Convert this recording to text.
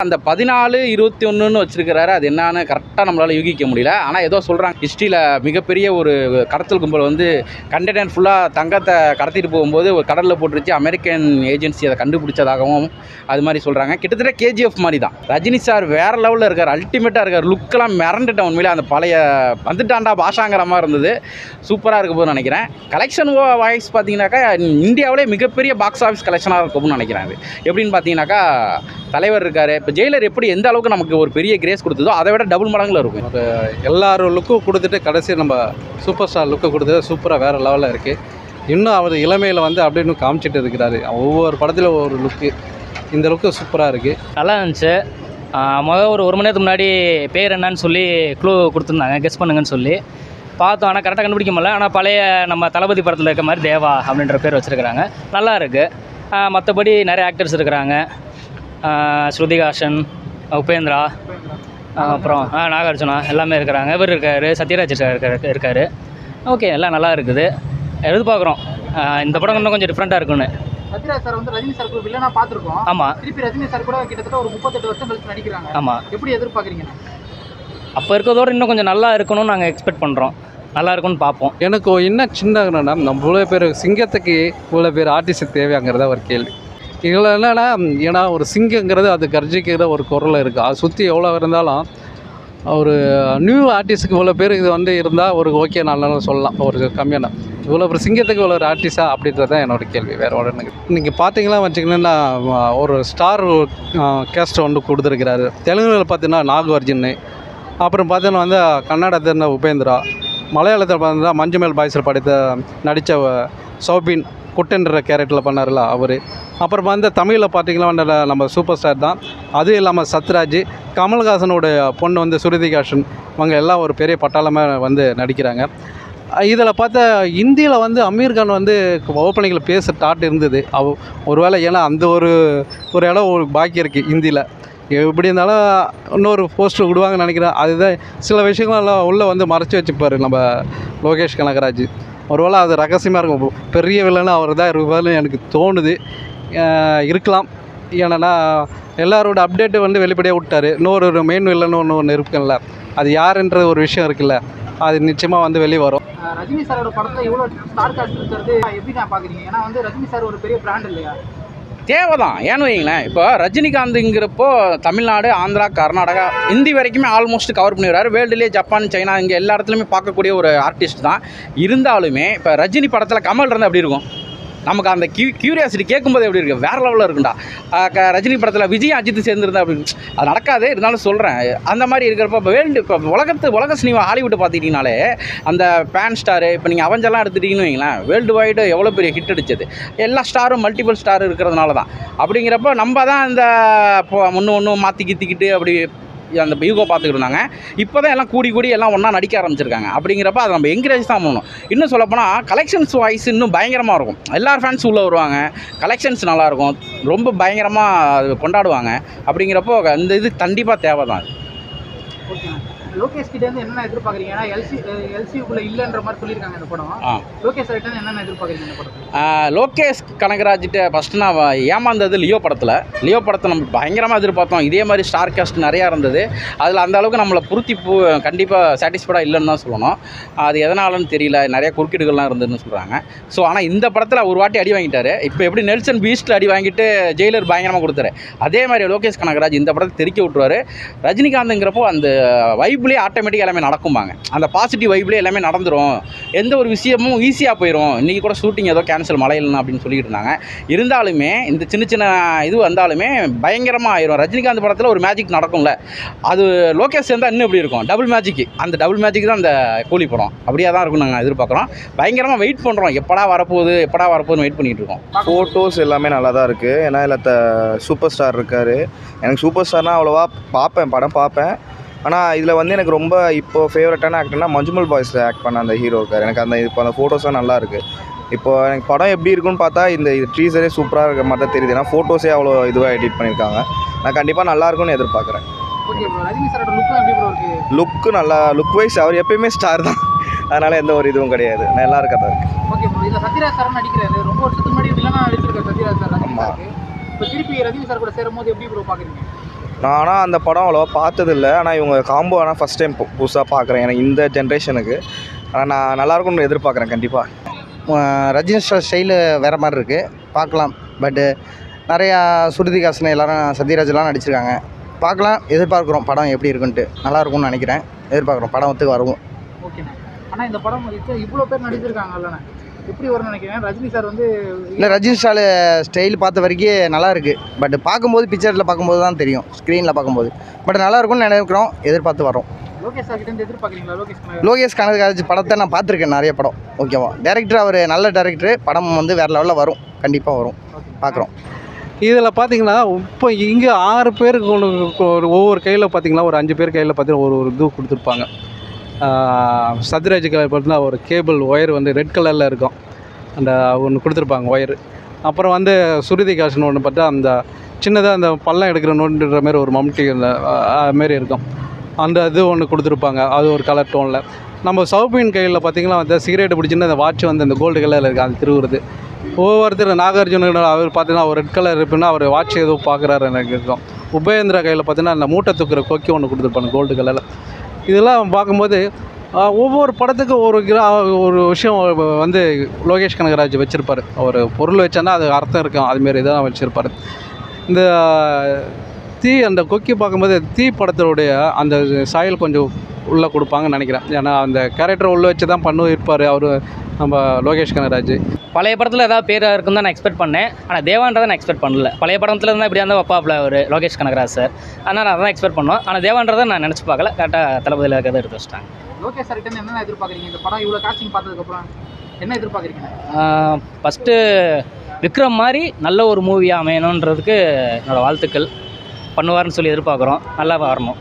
அந்த 14, 21ன்னு வச்சிருக்கிறாரு. அது என்னன்னு கரெக்டாக நம்மளால் யூகிக்க முடியல. ஆனால் ஏதோ சொல்கிறாங்க, ஹிஸ்ட்ரியில் மிகப்பெரிய ஒரு கடத்தல் கும்பல் வந்து கண்டெய்னர் ஃபுல்லாக தங்கத்தை கடத்திட்டு போகும்போது ஒரு கடலில் போட்டுருச்சு. அமெரிக்கன் ஏஜென்சி அதை கண்டுபிடிச்சதாகவும் அது மாதிரி சொல்கிறாங்க. கிட்டத்தட்ட கேஜிஎஃப் மாதிரி தான். ரஜினி சார் வேறு லெவலில் இருக்கார், அல்டிமேட்டாக இருக்கார். லுக்கெல்லாம் மிரண்டுட்டேன் உண்மையிலே. அந்த பழைய வந்துட்டாண்டா பாஷாங்கிற மாதிரி இருந்தது. சூப்பராக இருக்க போதுன்னு நினைக்கிறேன். கலெக்ஷன் வாய்ஸ் பார்த்தீங்கன்னாக்கா இந்தியாவிலே மிகப்பெரிய பாக்ஸ் ஆஃபீஸ் கலெக்ஷனாக இருக்கும்னு நினைக்கிறேன். அது எப்படின்னு பார்த்தீங்கன்னாக்கா, தலைவர் இருக்கார். இப்போ ஜெயிலர் எப்படி எந்த அளவுக்கு நமக்கு ஒரு பெரிய கிரேஸ் கொடுத்ததோ அதை விட டபுள் மடங்கில் இருக்கும். எல்லாரும் லுக்கும் கொடுத்துட்டு கடைசி நம்ம சூப்பர் ஸ்டார் லுக்கு கொடுத்தது சூப்பராக வேறு லெவலில் இருக்குது. இன்னும் அவர் இளமையில் வந்து அப்படியே இன்னும் காமிச்சிட்டு இருக்கிறாரு. ஒவ்வொரு படத்தில் ஒவ்வொரு லுக்கு. இந்த லுக்கு சூப்பராக இருக்குது, நல்லா இருந்துச்சு. ஒரு மணி நேரத்துக்கு முன்னாடி பேர் என்னன்னு சொல்லி க்ளூ கொடுத்துருந்தாங்க, கெஸ் பண்ணுங்கன்னு சொல்லி பார்த்தோம். ஆனால் கரெக்டாக கண்டுபிடிக்க முடியல. ஆனால் பழைய நம்ம தளபதி படத்தில் இருக்க மாதிரி தேவா அப்படின்ற பேர் வச்சுருக்கிறாங்க. நல்லா இருக்குது. மற்றபடி நிறைய ஆக்டர்ஸ் இருக்கிறாங்க. ஸ்ருதிகாசன், உபேந்திரா, அப்புறம் நாகார்ஜுனா எல்லாமே இருக்கிறாங்க. இவர் இருக்கார், சத்யராஜ் இருக்கார். ஓகே, எல்லாம் நல்லா இருக்குது. எதிர்பார்க்குறோம் இந்த படம் இன்னும் கொஞ்சம் டிஃப்ரெண்ட்டாக இருக்குன்னு. சத்யராஜ் சார் வந்து ரஜினி சார் கூட வில்லனா பார்த்துருக்கோம். ஆமாம், திருப்பி ரஜினி சார் கூட கிட்டத்தட்ட ஒரு 38 வருஷம் கழிச்சு நடிக்கிறாங்க. ஆமாம். எப்படி எதிர்பார்க்குறீங்க? அப்போ இருக்கிறதோட இன்னும் கொஞ்சம் நல்லா இருக்கணும்னு நாங்கள் எக்ஸ்பெக்ட் பண்ணுறோம். நல்லா இருக்கும்னு பார்ப்போம். எனக்கு என்ன சின்ன நம்ம இவ்வளோ பேர் சிங்கத்துக்கு இவ்வளோ பேர் ஆர்டிஸ்ட் தேவையாங்கிறத ஒரு கேள்வி. இதில் என்னென்னா, ஏன்னா ஒரு சிங்கங்கிறது அது கர்ஜிக்கிற ஒரு குரல் இருக்குது. அது சுற்றி எவ்வளோ இருந்தாலும் ஒரு நியூ ஆர்டிஸ்ட்டுக்கு இவ்வளோ பேர் இது வந்து இருந்தால் ஒரு ஓகே நல்லா சொல்லலாம். ஒரு கம்மியான இவ்வளோ ஒரு சிங்கத்துக்கு இவ்வளோ ஒரு ஆர்டிஸ்டாக அப்படின்றது தான் என்னோடய கேள்வி. வேறு உடனே இன்றைக்கி பார்த்தீங்கன்னா வச்சிங்கன்னா ஒரு ஸ்டார் கேஸ்ட் ஒன்று கொடுத்துருக்கிறாரு. தெலுங்குல பார்த்தீங்கன்னா நாகார்ஜுன், அப்புறம் பார்த்தீங்கன்னா வந்து கன்னடத்தில் உபேந்திரா, மலையாளத்தில் பார்த்தீங்கன்னா மஞ்சுமேல் பாய்ஸில் நடித்த சௌபின் குட்டன்ற கேரக்டரில் பண்ணார்ல அவர். அப்புறம் வந்து தமிழில் பார்த்திங்கன்னா நம்ம சூப்பர் ஸ்டார் தான். அதுவும் இல்லாமல் சத்யராஜ், கமல்ஹாசனோட பொண்ணு வந்து ஸ்ருதிகாசன், இவங்க எல்லாம் ஒரு பெரிய பட்டாளமாக வந்து நடிக்கிறாங்க. இதில் பார்த்தா ஹிந்தியில் வந்து அமீர் கான் வந்து ஓப்பனிங்கில் பேச இருந்தது. ஒரு வேளை ஏன்னா அந்த ஒரு இடம் ஒரு பாக்கி இருக்குது ஹிந்தியில். எப்படி இருந்தாலும் இன்னொரு போஸ்டர் விடுவாங்கன்னு நினைக்கிறேன். அதுதான் சில விஷயங்களெல்லாம் உள்ளே வந்து மறைச்சி வச்சுப்பார் நம்ம லோகேஷ் கனகராஜ். ஒருவேளை அது ரகசியமாக இருக்கும். பெரிய வில்லன்னு அவர் தான் இருப்பார்னு எனக்கு தோணுது. இருக்கலாம். ஏன்னா எல்லாரோட அப்டேட்டு வந்து வெளிப்படையாக விட்டார். இன்னொரு மெயின் வில்லன்னு ஒன்று இருக்குல்ல, அது யாருன்ற ஒரு விஷயம் இருக்குல்ல, அது நிச்சயமாக வந்து வெளியே வரும். ரஜினி சாரோட படத்தில் இவ்வளோ ஸ்டார் காஸ்ட் இருக்கிறது எப்படி நான் பார்க்குறீங்க? ஏன்னா வந்து ரஜினி சார் ஒரு பெரிய பிராண்ட் இல்லையா? தேவைதான். ஏன்னு வைங்களேன், இப்போ ரஜினிகாந்துங்கிறப்போ தமிழ்நாடு, ஆந்திரா, கர்நாடகா, இந்தி வரைக்குமே ஆல்மோஸ்ட் கவர் பண்ணிடுறாரு. வேர்ல்டுலேயே ஜப்பான், சைனா இங்கே எல்லா இடத்துலையுமே பார்க்கக்கூடிய ஒரு ஆர்டிஸ்ட் தான். இருந்தாலுமே இப்போ ரஜினி படத்தில் கமல் இருந்தால் எப்படி இருக்கும்? நமக்கு அந்த கியூரியாசிட்டி கேட்கும்போது எப்படி இருக்குது? வேறு லெவலில் இருக்குண்டா. ரஜினி படத்தில் விஜய் அஜித் சேர்ந்துருந்தா அப்படின்னு அது நடக்காது. இருந்தாலும் சொல்கிறேன், அந்த மாதிரி இருக்கிறப்ப இப்போ உலக சினிமா ஹாலிவுட்டை பார்த்துக்கிட்டிங்கனாலே அந்த பேன் ஸ்டாரு, இப்போ நீங்கள் அவஞ்செல்லாம் எடுத்துட்டிங்கன்னு வைங்களேன், வேர்ல்டு வைடு எவ்வளோ பெரிய ஹிட் அடிச்சது. எல்லா ஸ்டாரும் மல்டிபிள் ஸ்டார் இருக்கிறதுனால தான். அப்படிங்கிறப்ப நம்ம தான் இந்த ஒன்று மாற்றி கித்திக்கிட்டு அப்படி அந்த ஈகோ பார்த்துக்கிட்டு இருந்தாங்க. இப்போ தான் எல்லாம் கூடி எல்லாம் ஒன்றா நடிக்க ஆரம்பிச்சிருக்காங்க. அப்படிங்கிறப்ப அதை நம்ம என்கரேஜ் தான் பண்ணணும். இன்னும் சொல்லப்போனால் கலெக்ஷன்ஸ் வாய்ஸ் இன்னும் பயங்கரமாக இருக்கும். எல்லார் ஃபேன்ஸ் உள்ளே வருவாங்க, கலெக்ஷன்ஸ் நல்லாயிருக்கும், ரொம்ப பயங்கரமாக அது கொண்டாடுவாங்க. அப்படிங்கிறப்போ அந்த இது கண்டிப்பாக தேவை தான். ஓகே, லோகேஷ் கிட்டேருந்து என்னென்ன எதிர்பார்க்குறீங்க? ஏன்னா எல்சிக்குள்ளே இல்லைன்ற மாதிரி சொல்லியிருக்காங்க இந்த படம். லோகேஷ் கிட்டேருந்து என்னென்ன எதிர்பார்க்குறீங்க இந்த படத்தில்? லோகேஷ் கனகராஜ்கிட்ட ஃபஸ்ட்டு நான் ஏமாந்தது லியோ படத்தை நம்ம பயங்கரமாக எதிர்பார்த்தோம். இதே மாதிரி ஸ்டார் காஸ்ட் நிறையா இருந்தது. அதில் அந்த அளவுக்கு நம்மளை கண்டிப்பாக சாட்டிஸ்ஃபைடாக இல்லைன்னு தான் சொல்லணும். அது எதனாலன்னு தெரியல, நிறைய குறுக்கீடுகள்லாம் இருந்ததுன்னு சொல்கிறாங்க. ஸோ ஆனால் இந்த படத்தில் ஒரு வாட்டி அடி வாங்கிட்டார். இப்போ எப்படி நெல்சன் பீஸ்ட்டில் அடி வாங்கிட்டு ஜெயிலர் பயங்கரமாக கொடுத்தாரு, அதே மாதிரி லோகேஷ் கனகராஜ் இந்த படத்தை தெறிக்க விட்டுருவார். ரஜினிகாந்துங்கிறப்போ அந்த வைப்லேயே ஆட்டோமேட்டிக்காக எல்லாமே நடக்கும்பாங்க. அந்த பாசிட்டிவ் வைப்லேயே எல்லாமே நடந்துடும். எந்த ஒரு விஷயமும் ஈஸியாக போயிடும். இன்றைக்கி கூட ஷூட்டிங் ஏதோ கேன்சல் மழை இல்லைன்னா அப்படின்னு சொல்லிட்டு இருந்தாங்க. இருந்தாலுமே இந்த சின்ன இது வந்தாலுமே பயங்கரமாக ஆயிரும். ரஜினிகாந்த் படத்தில் ஒரு மேஜிக் நடக்கும்ல, அது லோகேஷ் இருந்தால் இன்னும் எப்படி இருக்கும்? Double magic. அந்த டபுள் மேஜிக் தான் அந்த கூலி படம். அப்படியே தான் இருக்கும். நாங்கள் எதிர்பார்க்குறோம், பயங்கரமாக வெயிட் பண்ணுறோம். எப்படா வரப்போகுதுன்னு வெயிட் பண்ணிகிட்டு இருக்கோம். ஃபோட்டோஸ் எல்லாமே நல்லா தான் இருக்குது. ஏன்னா இதில் சூப்பர் ஸ்டார் இருக்கார். எனக்கு சூப்பர் ஸ்டார்னால் அவ்வளோவா படம் பார்ப்பேன். ஆனால் இதில் வந்து எனக்கு ரொம்ப இப்போது ஃபேவரட்டான ஆக்டர்னா மஞ்சுமல் பாய்ஸில் ஆக்ட் பண்ண அந்த ஹீரோ இருக்கார். எனக்கு அந்த ஃபோட்டோஸாக நல்லா இருக்குது. இப்போது எனக்கு படம் எப்படி இருக்குன்னு பார்த்தா இந்த ட்ரீசரே சூப்பராக இருக்கிற மாதிரி தான் தெரியுது. ஏன்னா ஃபோட்டோஸே அவ்வளோ இதுவாக எடிட் பண்ணியிருக்காங்க. நான் கண்டிப்பாக நல்லா இருக்கும்னு எதிர்பார்க்குறேன். லுக்கு நல்லா, லுக் வைஸ் அவர் எப்பயுமே ஸ்டார் தான். அதனால் எந்த ஒரு இதுவும் கிடையாது, நல்லா இருக்கா தான் இருக்குது. ஓகே ப்ரோ, இதில் சத்யராஜ் சார் நடிக்கிறாரு. ரொம்ப வருஷத்துக்கு முன்னாடி வில்லனா நடிச்சிருக்காரு சத்யராஜ் சார். இப்போ திருப்பி ரஜினி சார் கூட சேரும்போது எப்படி ப்ரோ பார்க்குறீங்க? நான் ஆனால் அந்த படம் அவ்வளோவா பார்த்ததில்ல. ஆனால் இவங்க காம்போ ஆனால் ஃபஸ்ட் டைம் புதுசாக பார்க்குறேன் எனக்கு இந்த ஜென்ரேஷனுக்கு. ஆனால் நான் நல்லாயிருக்கும்னு எதிர்பார்க்குறேன் கண்டிப்பாக. ரஜினி சார் ஸ்டைலு வேறு மாதிரி இருக்குது, பார்க்கலாம். பட்டு நிறையா ஸ்ருதிஹாசன் எல்லாரும் சத்யராஜ்லாம் நடிச்சிருக்காங்க, பார்க்கலாம். எதிர்பார்க்குறோம் படம் எப்படி இருக்குன்ட்டு. நல்லா இருக்கும்னு நினைக்கிறேன், எதிர்பார்க்குறோம். படம் ஒத்துக்கு வருவோம். ஓகேண்ணே. ஆனால் இந்த படம் இவ்வளோ பேர் நடிச்சிருக்காங்கல்லண்ணே, எப்படி வரும்னு நினைக்கிறேன். ரஜினி சார் வந்து இல்லை, ரஜினி சார் ஸ்டைல் பார்த்த வரைக்கும் நல்லா இருக்குது. பட் பார்க்கும்போது பிக்சரில் பார்க்கும்போது தான் தெரியும், ஸ்க்ரீனில் பார்க்கும்போது. பட் நல்லா இருக்கும்னு நினைக்கிறோம், எதிர்பார்த்து வரோம். லோகேஷ் சார் கிட்ட எதிர்பார்க்குறீங்களா? லோகேஷ் கனகராஜ் படத்தை நான் பார்த்துருக்கேன், நிறைய படம். ஓகேவா, டேரக்டர் அவர் நல்ல டேரக்டர். படம் வந்து வேறு லெவலில் வரும், கண்டிப்பாக வரும், பார்க்குறோம். இதில் பார்த்தீங்கன்னா இப்போ இங்கே 6 பேருக்கு ஒவ்வொரு கையில் பார்த்தீங்கன்னா ஒரு 5 பேர் கையில் பார்த்தீங்கன்னா ஒரு இது கொடுத்துருப்பாங்க. சத்யராஜ் கலர் பார்த்தீங்கன்னா ஒரு கேபிள் ஒயர் வந்து ரெட் கலரில் இருக்கும், அந்த ஒன்று கொடுத்துருப்பாங்க ஒயரு. அப்புறம் வந்து ஸ்ருதிஹாசன் ஒன்று பார்த்தா அந்த சின்னதாக அந்த பள்ளம் எடுக்கிற நோண்டுன்ற மாதிரி ஒரு மம்டி அந்த மாரி இருக்கும், அந்த இது ஒன்று கொடுத்துருப்பாங்க, அது ஒரு கலர் டோனில். நம்ம சௌபின் கையில் பார்த்திங்கன்னா வந்து சிகரெட்டு பிடிச்சின்னு அந்த வாட்ச் வந்து அந்த கோல்டு கலரில் இருக்குது, அது திருவுறது. ஒவ்வொருத்தர் நாகார்ஜுன அவர் பார்த்தீங்கன்னா ஒரு ரெட் கலர் இருக்குன்னா அவர் வாட்ச் எதுவும் பார்க்குறாரு எனக்கு இருக்கும். உபேந்திரா கையில் பார்த்தீங்கன்னா அந்த மூட்டை தூக்குற கொக்கி ஒன்று கொடுத்துருப்பாங்க கோல்டு கலரில். இதெல்லாம் பார்க்கும்போது ஒவ்வொரு படத்துக்கு ஒரு விஷயம் வந்து லோகேஷ் கனகராஜ் வச்சுருப்பார். ஒரு பொருள் வச்சானா அது அர்த்தம் இருக்கும், அதுமாரி தான் வச்சுருப்பார். இந்த அந்த கொக்கி பார்க்கும்போது தீ படத்தினுடைய அந்த சாயல் கொஞ்சம் உள்ளே கொடுப்பாங்கன்னு நினைக்கிறேன். ஏன்னா அந்த கேரக்டர் உள்ளே வச்சு தான் இருப்பார் அவர் நம்ம லோகேஷ் கனகராஜ். பழைய படத்தில் ஏதாவது பேர் இருக்குன்னு தான் நான் எக்ஸ்பெக்ட் பண்ணேன், ஆனால் தேவான்றதை நான் எக்ஸ்பெக்ட் பண்ணல. பழைய படத்தில் இருந்தால் இப்படியா இருந்தால் வைப்பாப்பில் ஒரு லோகேஷ் கனகராஜ் சார், அதனால் நான் அதான் எக்ஸ்பெக்ட் பண்ணோம். ஆனால் தேவான்றதை நான் நினச்சி பார்க்கல, கரெக்டாக தளபதியில் இருக்கிறத எடுத்து வச்சிட்டாங்க. லோகேஷ் சார் கிட்ட என்னென்ன எதிர்பார்க்குறீங்க? இந்த படம் இவ்வளோ காஸ்டிங் பார்த்ததுக்கப்புறம் என்ன எதிர்பார்க்குறீங்க? ஃபஸ்ட்டு விக்ரம் மாதிரி நல்ல ஒரு மூவியாக அமையணுன்றதுக்கு என்னோடய வாழ்த்துக்கள். பண்ணுவார்னு சொல்லி எதிர்பார்க்குறோம், நல்லா வரணும்.